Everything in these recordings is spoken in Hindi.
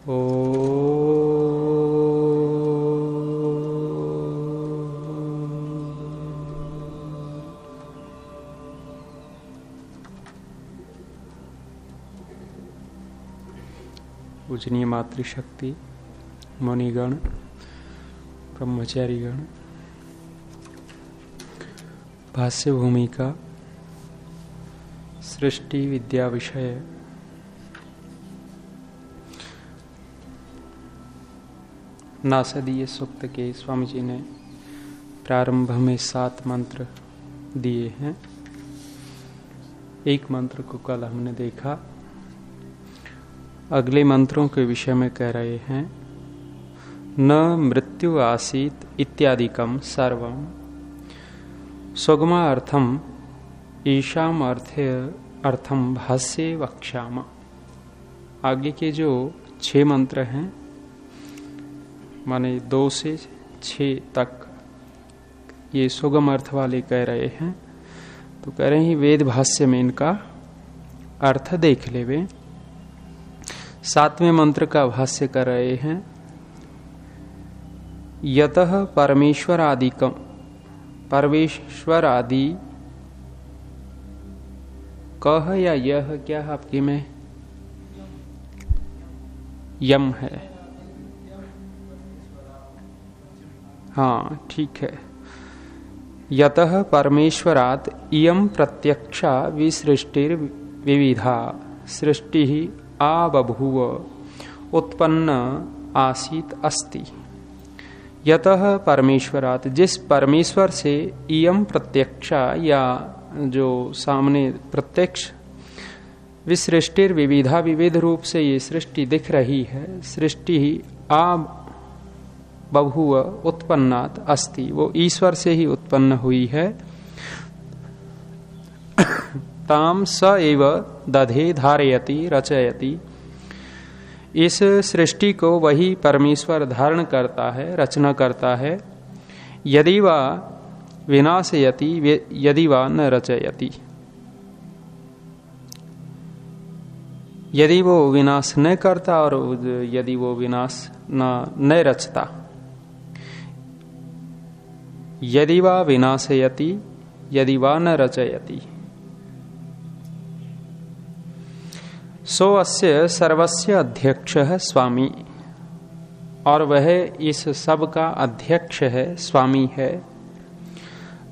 ओ पूजनीय मातृशक्ति, मुनिगण, ब्रह्मचारीगण, भाष्य भूमिका सृष्टि विद्या विषय नासदीय सूक्त के स्वामी जी ने प्रारंभ में 7 मंत्र दिए हैं। एक मंत्र को कल हमने देखा। अगले मंत्रों के विषय में कह रहे हैं, न मृत्यु आसीत इत्यादिकम सर्वम सुगमा अर्थम ईशाम अर्थम भाष्ये वक्ष्याम। आगे के जो 6 मंत्र हैं, माने 2 से 6 तक, ये सुगम अर्थ वाले कह रहे हैं। तो कह रहे हैं वेद भाष्य में इनका अर्थ देख लेवे। 7वें मंत्र का भाष्य कर रहे हैं, यतः परमेश्वर आदिकम, परमेश्वर आदि कह या यह, क्या आपकी में यम है? हाँ ठीक है। यतः परमेश्वरात् इयं प्रत्यक्षा विसृष्टिर विविधा सृष्टि आबभूव उत्पन्न आसीत अस्ति। यतः परमेश्वरात्, जिस परमेश्वर से इयं प्रत्यक्षा, या जो सामने प्रत्यक्ष, विसृष्टिर विविधा, विविध रूप से ये सृष्टि दिख रही है, सृष्टि आ बभूव उत्पन्नात अस्ति, वो ईश्वर से ही उत्पन्न हुई है। ताम स एव दधे धारयति रचयति, इस सृष्टि को वही परमेश्वर धारण करता है, रचना करता है। यदि वा विनाशयति यदि वा न रचयति, यदि वो विनाश न करता और यदि वो विनाश न रचता। यदि वा विनाशयति यदि वा न रचयति, सो अस्य सर्वस्य अध्यक्षः स्वामी, और वह इस सब का अध्यक्ष है, स्वामी है।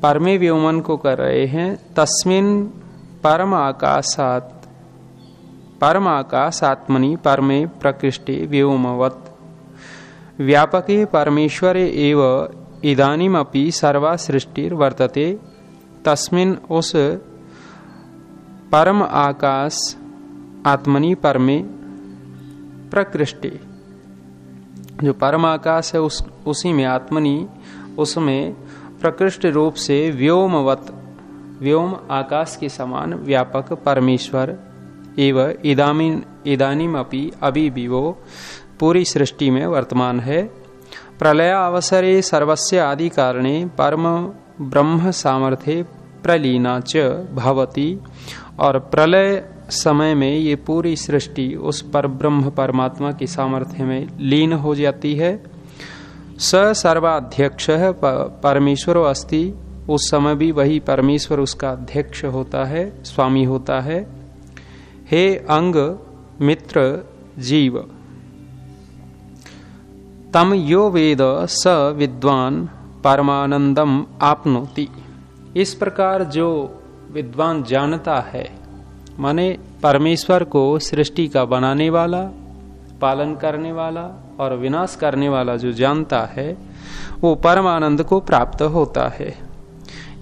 परमे व्योमन को कर रहे हैं, तस्मिन् परम आकाशात्मनि परमे प्रकृष्टे व्योमवत् व्यापके परमेश्वरे एव इदानीमपि सर्वा सृष्टिर वर्तते। तस्मिन्, उस परम आकाश आत्मनि परमे प्रकृष्टे, जो परम आकाश है उसी में, आत्मनि उसमें, प्रकृष्ट रूप से व्योमवत, व्योम आकाश के समान व्यापक परमेश्वर एवं इदानीम अपि, अभी भी वो पूरी सृष्टि में वर्तमान है। प्रलय अवसरे सर्वस्य आदि कारणे परम ब्रह्म सामर्थ्ये प्रलीना च भवति, और प्रलय समय में ये पूरी सृष्टि उस परब्रह्म परमात्मा की सामर्थ्य में लीन हो जाती है। स सर्वाध्यक्ष परमेश्वरो अस्ति, उस समय भी वही परमेश्वर उसका अध्यक्ष होता है, स्वामी होता है। हे अंग मित्र जीव, तम यो वेद स विद्वान परमानंदम आपनोति। इस प्रकार जो विद्वान जानता है, माने परमेश्वर को सृष्टि का बनाने वाला, पालन करने वाला और विनाश करने वाला जो जानता है, वो परमानंद को प्राप्त होता है।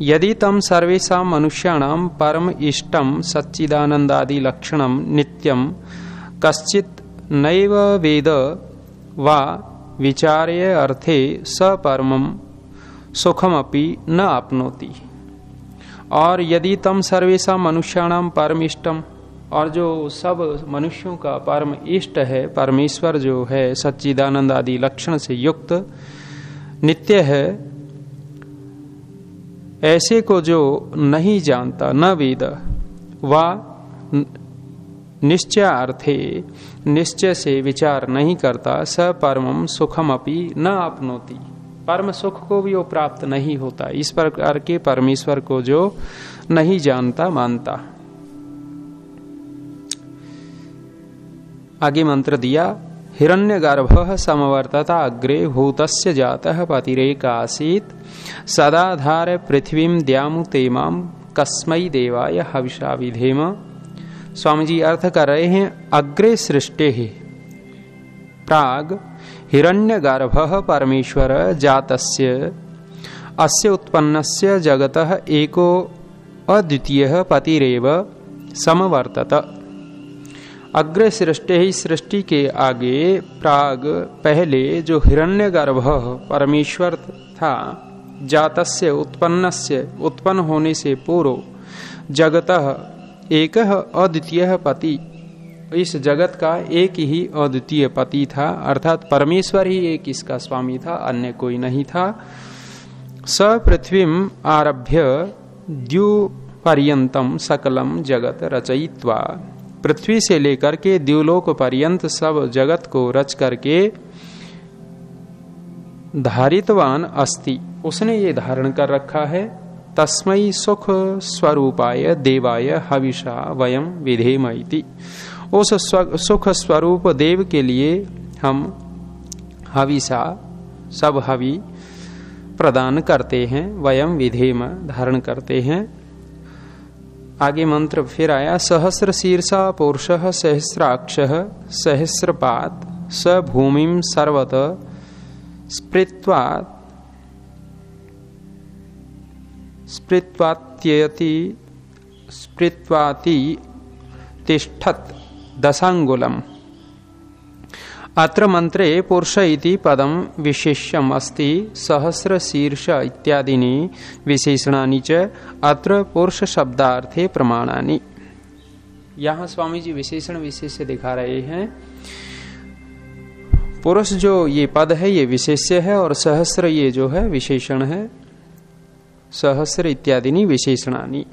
यदि तम सर्वेषां मनुष्याणां परम इष्टम सच्चिदानंदादि लक्षणम नित्यम कश्चित् नैव वेद वा विचार्य अर्थे स परमं सुखमपि न आपनोति। और यदि तम सर्वेषां मनुष्याणां परम इष्टम, और जो सब मनुष्यों का परम इष्ट है, परमेश्वर जो है सच्चिदानंद आदि लक्षण से युक्त नित्य है, ऐसे को जो नहीं जानता, न वेद वा निश्चय अर्थे, निश्चय से विचार नहीं करता, स परमम सुखमपि न आपनोति, परम सुख को भी वो प्राप्त नहीं होता। इस प्रकार के परमेश्वर को जो नहीं जानता मानता। आगे मंत्र दिया, हिरण्यगर्भः समवर्तत अग्रे भूतस्य जातः पतिरेकासीत् सदाधार पृथ्वीं द्यामु तेमाम कस्मै देवाय हविषा विधेम। स्वामी जी अर्थ कर रहे हैं, अग्रे सृष्टि प्राग हिरण्यगर्भः परमेश्वर जातस्य अस्य उत्पन्नस्य जगतः एको अद्वितीयः पतिरेव समवर्तत। अग्रे सृष्टि ही सृष्टि के आगे प्राग पहले जो हिरण्यगर्भः परमेश्वर था, जातस्य उत्पन्नस्य उत्पन्न होने से पूर्व, जगतः एक अद्वितीय पति, इस जगत का एक ही अद्वितीय पति था, अर्थात परमेश्वर ही एक इसका स्वामी था, अन्य कोई नहीं था। स पृथ्वीम आरभ्य द्युपर्यंतम सकलम जगत रचयित्वा, पृथ्वी से लेकर के द्युलोक पर्यंत सब जगत को रच करके धारितवान अस्ति, उसने ये धारण कर रखा है। तस्मै सुख स्वरूपाय देवाय हविषा वयम विधेमइति, उस सुख स्वरूप देव के लिए हम हविषा सब हवि प्रदान करते हैं, वयम विधेम धारण करते हैं। आगे मंत्र फिर आया, सहस्र शीर्षा पुरुषः सहस्राक्षः सहस्रपाद स भूमिं सर्वत स्पृत्वाति तिष्ठत् दशांगुलम्। अत्र मंत्रे पुरुष इति पदम विशेष्यम अस्ति, सहस्र शीर्ष इत्यादीनि विशेषणानि च अत्र पुरुष शब्दार्थे प्रमाणानि। यहाँ स्वामी जी विशेषण विशेष्य दिखा रहे हैं। पुरुष जो ये पद है ये विशेष्य है और सहस्र ये जो है विशेषण है। सहस्र इत्यादि विशेषणानि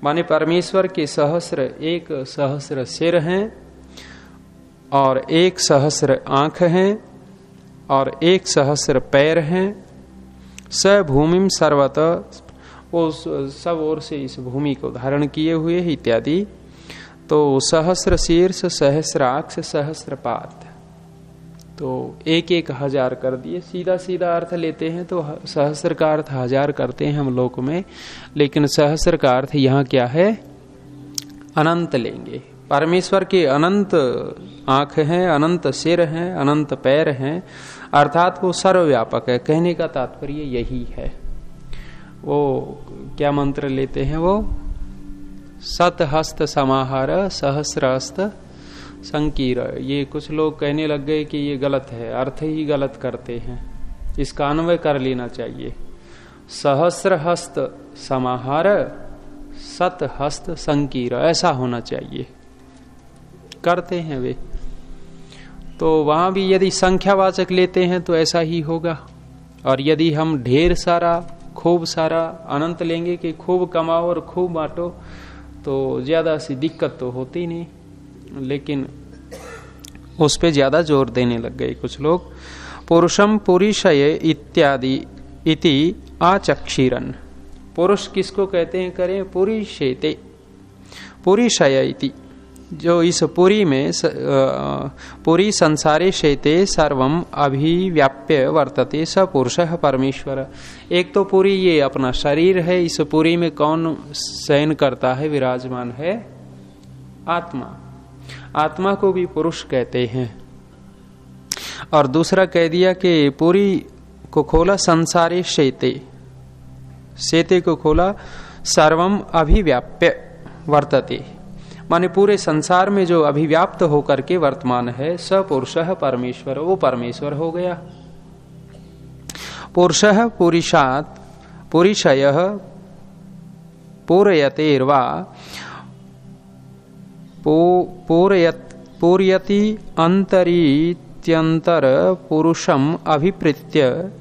माने परमेश्वर के सहस्र, एक सहस्र सिर हैं और एक सहस्र आंख हैं और एक सहस्र पैर हैं। स भूमिम सर्वत, वो सब ओर से इस भूमि को धारण किए हुए इत्यादि। तो सहस्र शीर्ष सहस्राक्ष सहस्रपाद, तो एक एक हजार कर दिए। सीधा सीधा अर्थ लेते हैं तो सहस्र का अर्थ हजार करते हैं हम लोक में, लेकिन सहस्र का अर्थ यहाँ क्या है, अनंत लेंगे। परमेश्वर के अनंत आंख हैं, अनंत सिर हैं, अनंत पैर हैं, अर्थात वो सर्वव्यापक है। कहने का तात्पर्य यही है। वो क्या मंत्र लेते हैं, वो सतहस्त समाहार सहस्रहस्त संकीर। ये कुछ लोग कहने लग गए कि ये गलत है, अर्थ ही गलत करते हैं, इसका अन्वय कर लेना चाहिए। सहस्रहस्त समाहार सतहस्त संकीर, ऐसा होना चाहिए, करते हैं वे। तो वहां भी यदि संख्यावाचक लेते हैं तो ऐसा ही होगा, और यदि हम ढेर सारा खूब सारा अनंत लेंगे कि खूब कमाओ और खूब बांटो, तो ज्यादा सी दिक्कत तो होती नहीं, लेकिन उस पे ज्यादा जोर देने लग गए कुछ लोग। पुरुषम पुरीशय इत्यादि इति आचक्षीरन, पुरुष किसको कहते हैं, करें पुरीशेते, पुरीशय इति, जो इस पुरी में पुरी संसारे शेते सर्वम अभिव्याप्य वर्तते स पुरुषः परमेश्वर। एक तो पुरी ये अपना शरीर है, इस पुरी में कौन शयन करता है, विराजमान है, आत्मा। आत्मा को भी पुरुष कहते हैं। और दूसरा कह दिया कि पुरी को खोला संसारे शेते, शेते को खोला सर्वम अभिव्याप्य वर्तते, माने पूरे संसार में जो अभिव्याप्त होकर के वर्तमान है, स पुरुषः परमेश्वर, वो परमेश्वर हो गया। पुरुषः पुरुषात् पुरुषयः पूरयतेर्वा पूरयति अंतरीत्यंतर पुरुषम अभिप्रेत्य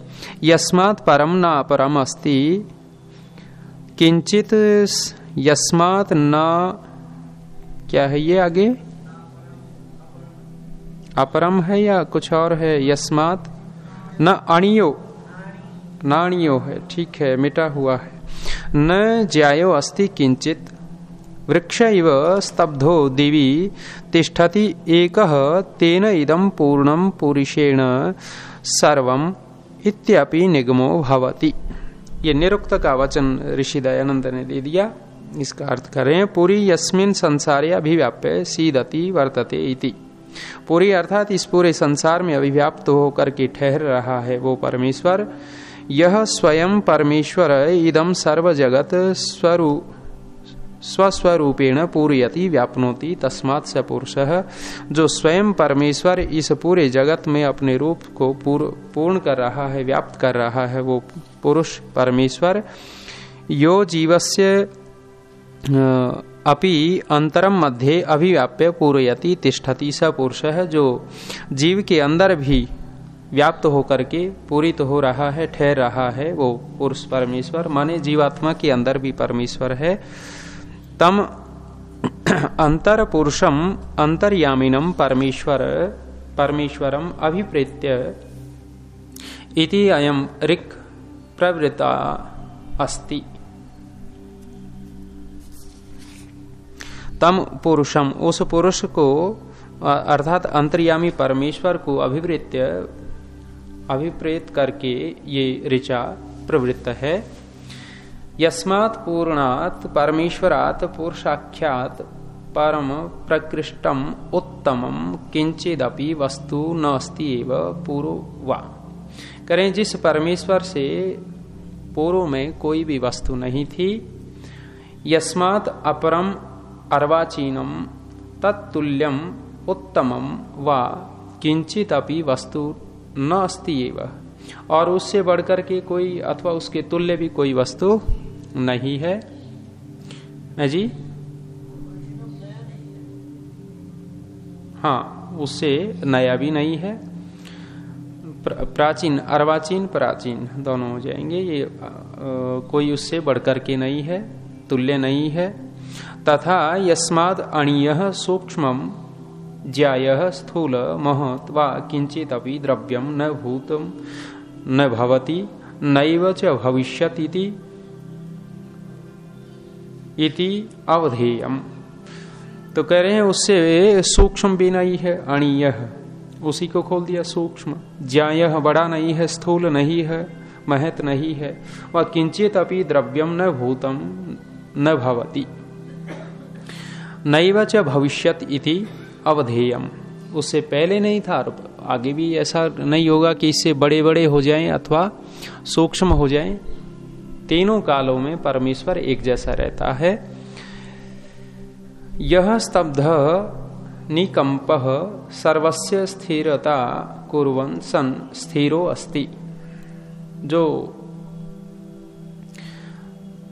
यस्मात् परम न अपरम अस्ति किंचित यस्मात् न, क्या है ये आगे, अपरम है या कुछ और है? यस्मात् न अणियो, नाणियो है, ठीक है, मिटा हुआ है। न ज्यायो अस्ति किंचित वृक्ष इव स्तब्धो दिवि तिष्ठति एकः तेन इदं पूर्णं पुरुषेण सर्वम इत्यपि निगमो भवति। ये निरुक्त का वचन ऋषि दयानंद ने दे दिया। इसका अर्थ करें, पूरी यस्मिन् संसारे अभिव्याप्य सीदति वर्तते इति। पूरी अर्थात इस पूरे संसार में अभिव्याप्त होकर के ठहर रहा है वो परमेश्वर। यह स्वयं परमेश्वर इदम सर्व जगत स्वस्वरूपेण पूरयति व्याप्नोति तस्मात् स पुरुषः। जो स्वयं परमेश्वर इस पूरे जगत में अपने रूप को पूर्ण कर रहा है, व्याप्त कर रहा है, वो पुरुष परमेश्वर। यो जीवस्य अपि अंतरम मध्ये अभिव्याप्य पूरयति तिष्ठति स पुरुषः। जो जीव के अंदर भी व्याप्त होकर के पूरित हो रहा है, ठहर रहा है, वो पुरुष परमेश्वर, माने जीवात्मा के अंदर भी परमेश्वर है। तम अंतर पुरुषम अंतर्यामिनम परमेश्वरम अभिप्रेत्य इति अयम ऋक् प्रवृत्ता अस्ति। तम पुरुषम, उस पुरुष को अर्थात अंतर्यामी परमेश्वर को अभिप्रेत करके ये ऋचा प्रवृत्त है। यस्मात् पूर्णात् परमेश्वरात् पुरुषाख्यात् परम प्रकृष्टम उत्तमम किंचिदपि वस्तु नास्ति एव पूर्वा। करें, जिस परमेश्वर से पूर्व में कोई भी वस्तु नहीं थी। यस्मात् अपरम अर्वाचीनम तत्तुल्यम उत्तमम वा किंचित अपि वस्तु न अस्ति एव। और उससे बढ़कर के कोई अथवा उसके तुल्य भी कोई वस्तु नहीं है। जी हाँ, उससे नया भी नहीं है। प्राचीन, अर्वाचीन प्राचीन दोनों हो जाएंगे। ये कोई उससे बढ़कर के नहीं है, तुल्य नहीं है। तथा यस्माद् अणीयः सूक्ष्मं ज्यायः स्थूल महत् वा किंचित अपि द्रव्यम न भूतम न भवति नैव च भविष्यति इति अवधेयम। तो कह रहे हैं उससे सूक्ष्म भी नहीं है, अणीयः, उसी को खोल दिया सूक्ष्म। ज्यायः, बड़ा नहीं है, स्थूल नहीं है, महत् नहीं है, व किंचित अपि द्रव्यम न भूतम न भवति नैव च भविष्यत इति अवधेयम। उससे पहले नहीं था और आगे भी ऐसा नहीं होगा कि इससे बड़े बड़े हो जाएं अथवा सूक्ष्म हो जाएं। तीनों कालों में परमेश्वर एक जैसा रहता है। यह स्तब्ध निकंपः सर्वस्य स्थिरता कुर्वन् सन् स्थिरो अस्ति। जो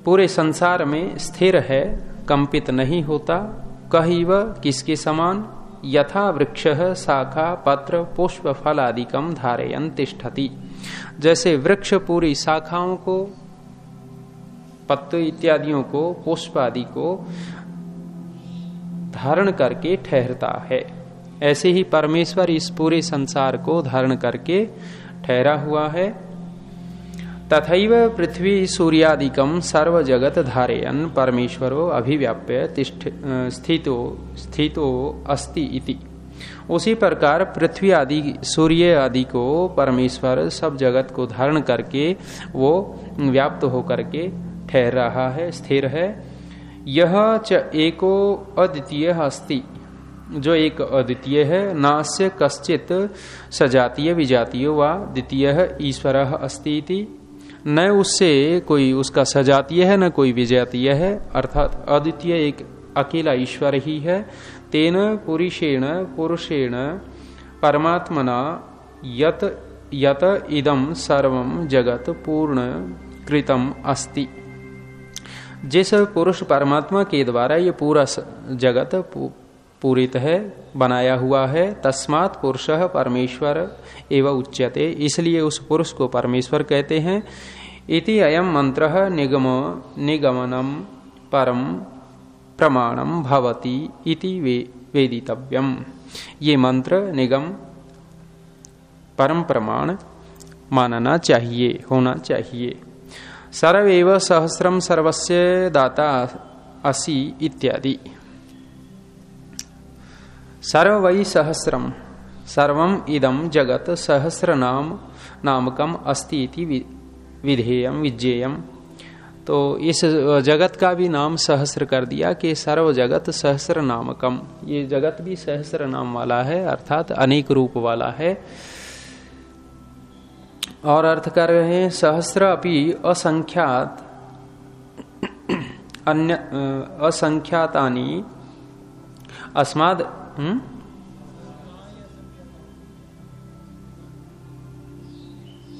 पूरे संसार में स्थिर है, कंपित नहीं होता। कहिव, किसके समान? यथा वृक्षः शाखा पत्र पुष्प फल आदिकम धारयन् तिष्ठति। जैसे वृक्ष पूरी शाखाओं को, पत्ते इत्यादियों को, पुष्प आदि को धारण करके ठहरता है, ऐसे ही परमेश्वर इस पूरे संसार को धारण करके ठहरा हुआ है। तथैव पृथ्वी सूर्यादिकम सर्व जगत धारयन् परमेश्वरो अभिव्याप्य स्थितो अस्ति इति। उसी प्रकार पृथ्वी आदि, सूर्य आदि को परमेश्वर सब जगत को धारण करके वो व्याप्त होकर के ठहर रहा है, स्थिर है। यह च एको अद्वितीय अस्ति। जो एक अद्वितीय है। नास्य कश्चित सजातीय विजातीय वा द्वितीय ईश्वरः अस्ति इति। न उससे कोई उसका सजातीय है, न कोई विजातीय है, अर्थात अद्वितीय एक अकेला ईश्वर ही है। तेन पुरुषेण परमात्मना यत इदम सर्वम जगत पूर्ण कृतम अस्ति। जिस पुरुष परमात्मा के द्वारा ये पूरा जगत पूरित है, बनाया हुआ है। तस्मात् पुरुषः परमेश्वर एवं उच्यते। इसलिए उस पुरुष को परमेश्वर कहते हैं। इति अयम मंत्रः निगमनम परम प्रमाणम भवति इति वेदितव्यम। ये मंत्र निगम परम प्रमाण मानना चाहिए, होना चाहिए। सर्वैव सहस्रम सर्वस्य दाता असि इत्यादि। सर्व वै सहस्रम सर्वम इदम जगत सहस्रनाम नामकम अस्ति इति विधेयम विज्ञेयम। तो इस जगत का भी नाम सहस्र कर दिया कि सर्व जगत सहस्र नामकम। ये जगत भी सहस्र नाम वाला है, अर्थात अनेक रूप वाला है। और अर्थ कर रहे हैं सहस्र अपि असंख्यात अन्य असंख्यातानि अस्माद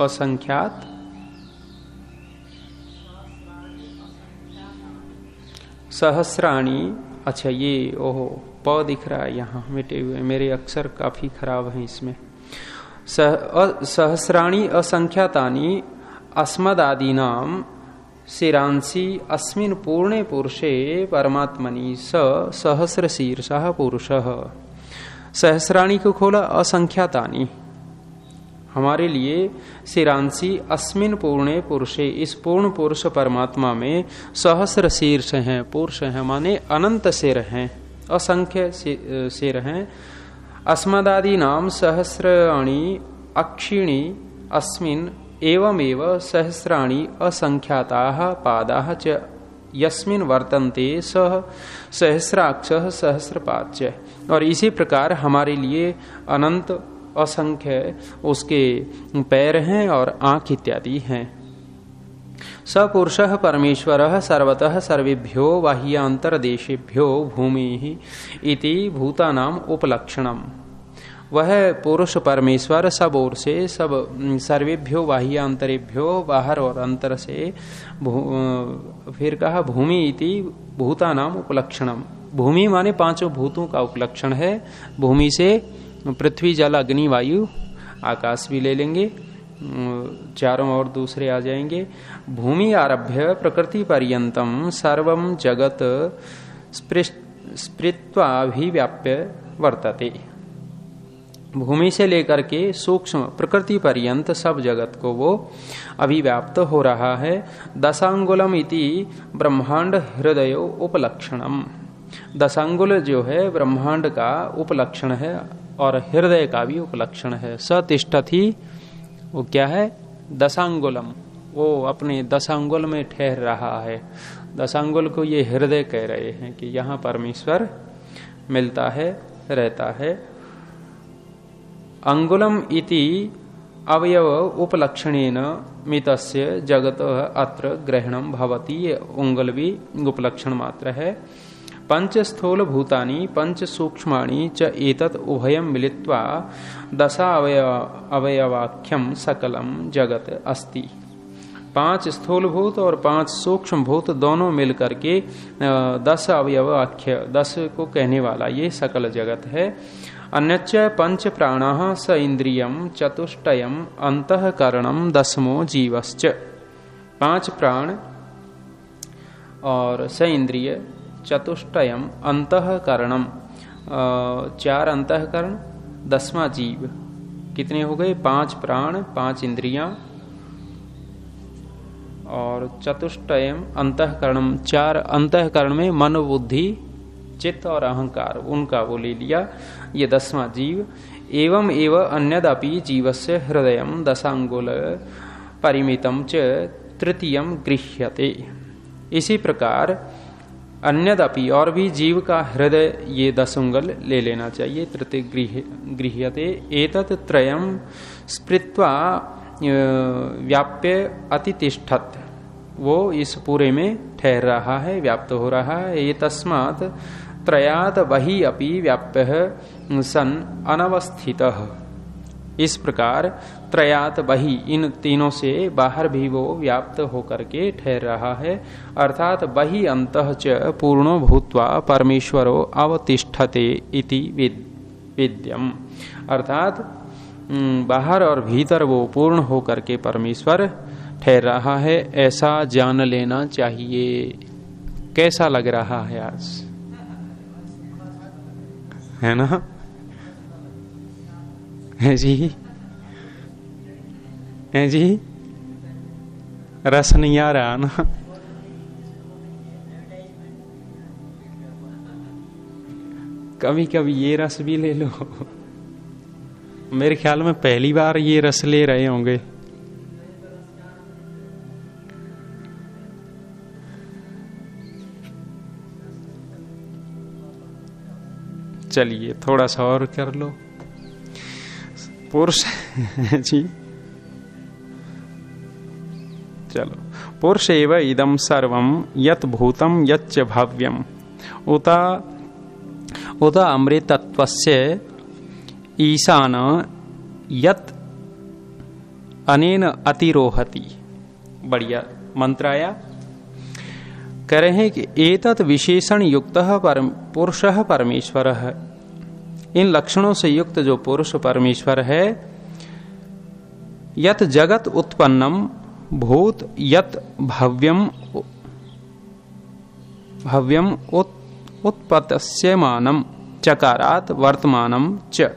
असंख्यात सहस्राणी। अच्छा ये ओहो प दिख रहा है यहाँ मिटे हुए, मेरे अक्षर काफी खराब हैं इसमें। सहस्राणी असंख्यातानि अस्मदादीनाम शिरांसि अस्मिन् पूर्णे पुरुषे परमात्मनि स सहस्र शीर्षः पुरुषः। सहस्राणी को खोला असंख्यातानि, हमारे लिए शिरांसि अस्मिन् पूर्णे पुरुषे, इस पूर्ण पुरुष परमात्मा में सहस्र शीर्ष हैं। पुरुष हैं माने अनंत सिर हैं, असंख्य सिर हैं। अस्मदादि नाम सहस्राणि अक्षिणी अस्मिन् एवमेव सहस्राणि असंख्याताः पादाः च यस्मिन् वर्तन्ते सह सहस्राक्षः सहस्रपाद च। और इसी प्रकार हमारे लिए अनंत असंख्य उसके पैर हैं और आंख इत्यादि हैं। सपुरुषः परमेश्वरः सर्वतः सर्वेभ्यो बाह्यांतरदेशेभ्यो भूमि इति भूतानाम उपलक्षणम। वह पुरुष परमेश्वर सब ओर से, सब सर्वेभ्यो बाह्यांतरेभ्यो बाहर और अंतर से, फिर कहा भूमि इति भूतानाम उपलक्षणम। भूमि माने पांचों भूतों का उपलक्षण है। भूमि से पृथ्वी जल अग्नि वायु आकाश भी ले लेंगे, चारों और दूसरे आ जाएंगे। भूमि आरभ्य प्रकृति पर्यंतम सर्वम जगत स्पृत्वाभिव्याप्य वर्तते। भूमि से लेकर के सूक्ष्म प्रकृति पर्यंत सब जगत को वो अभिव्याप्त हो रहा है। दशांगुलम इति ब्रह्मांड हृदय उपलक्षणम। दशांगुल जो है ब्रह्मांड का उपलक्षण है और हृदय का भी उपलक्षण है। सतिष्ठति वो क्या है? दशांगुलम, वो अपने दशांगुल में ठहर रहा है। दशांगुल को ये हृदय कह रहे हैं कि यहाँ परमेश्वर मिलता है, रहता है। अंगुलम इति अवयव उपलक्षणेन मितस्य जगत अत्र ग्रहणम भवति। ये उंगल भी उपलक्षण मात्र है। पंच स्थूल भूतानि पंच सूक्ष्माणि च एतत् उभयं मिलित्वा दशा अवयवाख्यम सकलम जगत अस्ति। पांच स्थूल भूत और पांच सूक्ष्म भूत दोनों मिलकर के 10 अवयवाख्य, 10 को कहने वाला ये सकल जगत है। अन्यच्च पंच प्राणाः स इंद्रियम चतुष्टयम अंतःकरणम दशमो जीवश्च। 5 प्राण और स इंद्रिय चतुष्टयम अंतःकरणम, 4 अंतःकरण 10वां जीव। कितने हो गए? 5 प्राण 5 इंद्रियां और चतुष्टयम अंतःकरणम, 4 अंतःकरण में मन बुद्धि चित्त और अहंकार, उनका वो ले लिया, ये 10वां जीव। एवं एव अन्यदपि जीवस्य हृदयम दशांगुल परिमितम च तृतीयम गृह्यते। इसी प्रकार अन्यदपि और भी जीव का हृदय ये 10 अंगुल ले लेना चाहिए। तृतीय गृह्यते एतत् त्रयम स्पृत्वा व्याप्य अतितिष्ठत। वो इस पूरे में ठहर रहा है, व्याप्त हो रहा है। ये तस्मात् त्रयात् बहि अपि व्याप्य सन अनवस्थितः। इस प्रकार त्रयात् बहि, इन तीनों से बाहर भी वो व्याप्त होकर के ठहर रहा है। अर्थात बहि अंतः च पूर्णो भूत्वा परमेश्वरो अवतिष्ठते इति विद्यम। अर्थात बाहर और भीतर वो पूर्ण होकर के परमेश्वर ठहर रहा है, ऐसा जान लेना चाहिए। कैसा लग रहा है आज? है ना, है जी, है जी, रस नहीं आ रहा ना। कभी कभी ये रस भी ले लो। मेरे ख्याल में पहली बार ये रस ले रहे होंगे। चलिए थोड़ा सा और कर लो। पुरुष जी, चलो। पुरुष एव इदं सर्वं यत् भूतं यच्च भव्यम् उत अमृतत्वस्य ईशान यत् अनेन अतिरोहति। बढ़िया मंत्र आया। कह रहे हैं कि एतत् विशेषण युक्त पुरुषः परमेश्वरः, इन लक्षणों से युक्त जो पुरुष परमेश्वर है, यत् जगत उत्पन्नम भूत यत् भव्यम उत्पत्स्यमानम चकारात वर्तमानम च।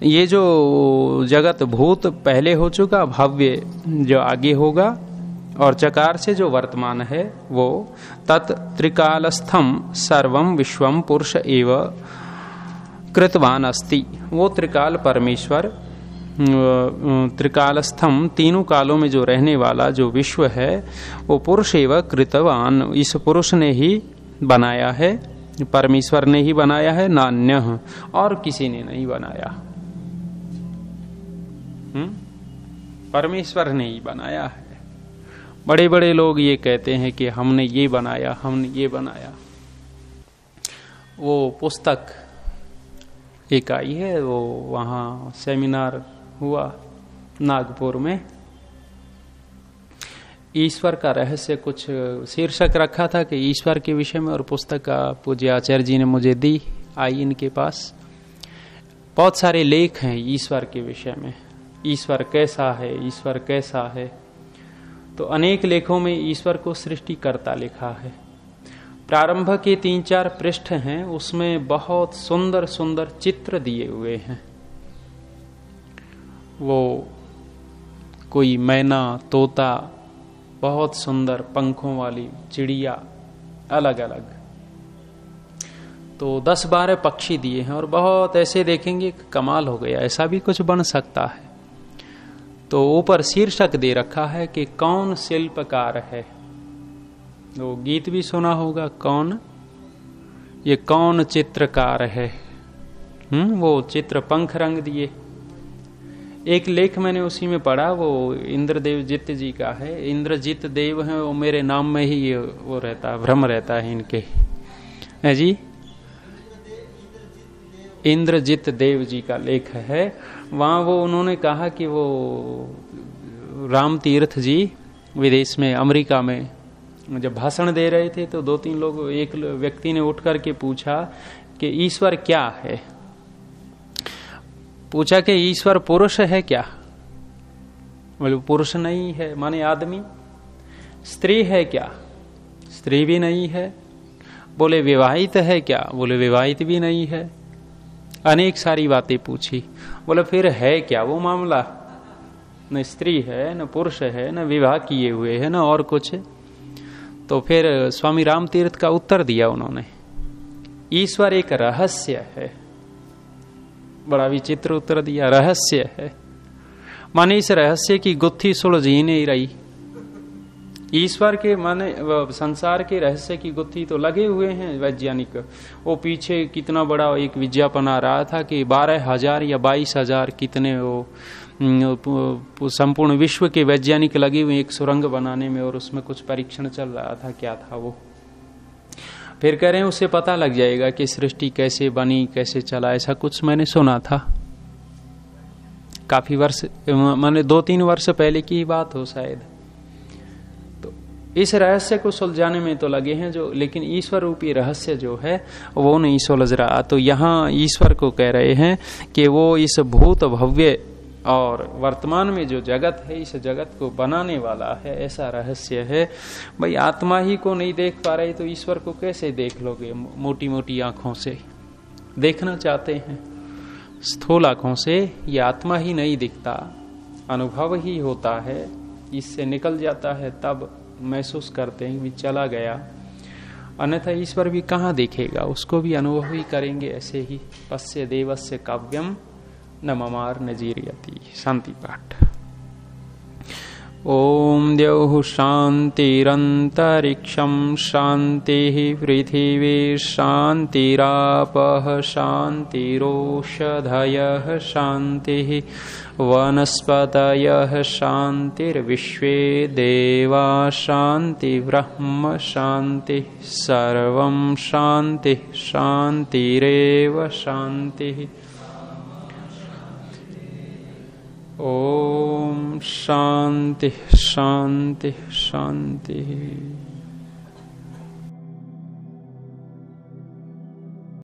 ये जो जगत भूत पहले हो चुका, भव्य जो आगे होगा, और चकार से जो वर्तमान है वो तत् त्रिकालस्थम सर्वम विश्वम पुरुष एव कृतवान अस्ति। वो त्रिकाल परमेश्वर, त्रिकालस्थम तीनों कालों में जो रहने वाला जो विश्व है वो पुरुष एव कृतवान, इस पुरुष ने ही बनाया है, परमेश्वर ने ही बनाया है, नान्य और किसी ने नहीं बनाया। परमेश्वर ने ही बनाया है। बड़े बड़े लोग ये कहते हैं कि हमने ये बनाया, हमने ये बनाया। वो पुस्तक एक आई है, वो वहाँ सेमिनार हुआ नागपुर में, ईश्वर का रहस्य कुछ शीर्षक रखा था कि ईश्वर के विषय में, और पुस्तक का पूज्य आचार्य जी ने मुझे दी, आई इनके पास। बहुत सारे लेख हैं ईश्वर के विषय में, ईश्वर कैसा है, ईश्वर कैसा है। तो अनेक लेखों में ईश्वर को सृष्टिकर्ता लिखा है। प्रारंभ के 3-4 पृष्ठ हैं, उसमें बहुत सुंदर सुंदर चित्र दिए हुए हैं। वो कोई मैना, तोता, बहुत सुंदर पंखों वाली चिड़िया, अलग अलग। तो 10-12 पक्षी दिए हैं, और बहुत ऐसे देखेंगे कमाल हो गया, ऐसा भी कुछ बन सकता है। तो ऊपर शीर्षक दे रखा है कि कौन शिल्पकार है। वो गीत भी सुना होगा, कौन, ये कौन चित्रकार है। वो चित्र पंख रंग दिए। एक लेख मैंने उसी में पढ़ा, वो इंद्रदेवजित जी का है। इंद्रजित देव है, वो मेरे नाम में ही वो रहता, भ्रम रहता है इनके, है जी। इंद्रजित देव जी का लेख है। वहाँ वो उन्होंने कहा कि वो राम तीर्थ जी विदेश में, अमेरिका में जब भाषण दे रहे थे, तो 2-3 लोग, एक व्यक्ति ने उठ करके पूछा कि ईश्वर क्या है। पूछा कि ईश्वर पुरुष है क्या? बोले पुरुष नहीं है, माने आदमी। स्त्री है क्या? स्त्री भी नहीं है। बोले विवाहित है क्या? बोले विवाहित भी नहीं है। अनेक सारी बातें पूछी। बोले फिर है क्या वो मामला? न स्त्री है, न पुरुष है, न विवाह किए हुए है, न और कुछ। तो फिर स्वामी राम तीर्थ का उत्तर दिया उन्होंने, ईश्वर एक रहस्य है। बड़ा विचित्र उत्तर दिया, रहस्य है। माने इस रहस्य की गुत्थी सुलझ ही नहीं रही। ईश्वर के माने संसार के रहस्य की गुत्थी तो लगे हुए हैं वैज्ञानिक। वो पीछे कितना बड़ा एक विज्ञापन आ रहा था कि 12,000 या 22,000 कितने वो संपूर्ण विश्व के वैज्ञानिक लगे हुए एक सुरंग बनाने में, और उसमें कुछ परीक्षण चल रहा था। क्या था वो? फिर कह रहे हैं उससे पता लग जाएगा कि सृष्टि कैसे बनी, कैसे चला। ऐसा कुछ मैंने सुना था, काफी वर्ष, माने 2-3 वर्ष पहले की बात हो शायद। तो इस रहस्य को सुलझाने में तो लगे हैं जो, लेकिन ईश्वर रूपी रहस्य जो है वो नहीं सुलझ रहा। तो यहाँ ईश्वर को कह रहे हैं कि वो इस भूत भव्य और वर्तमान में जो जगत है, इस जगत को बनाने वाला है, ऐसा रहस्य है। भाई आत्मा ही को नहीं देख पा रहे तो ईश्वर को कैसे देख लोगे मोटी मोटी आंखों से? देखना चाहते हैं। स्थूल आंखों से ये आत्मा ही नहीं दिखता, अनुभव ही होता है, इससे निकल जाता है, तब महसूस करते हैं कि चला गया। अन्यथा ईश्वर भी कहाँ दिखेगा, उसको भी अनुभव ही करेंगे ऐसे ही। पश्य देवस्य काव्यम न ममार न जीर्यति। शांति पाठ। ओम द्यौः शान्तिरन्तरिक्षं शान्तिः पृथिवी शान्तिरापः शान्तिरोषधयः शान्तिः वनस्पतयः शान्तिर्विश्वे देवा शान्तिर्ब्रह्म शान्तिः सर्वं शान्तिः शान्तिरेव शान्तिः। ओम शांति शांति शांति।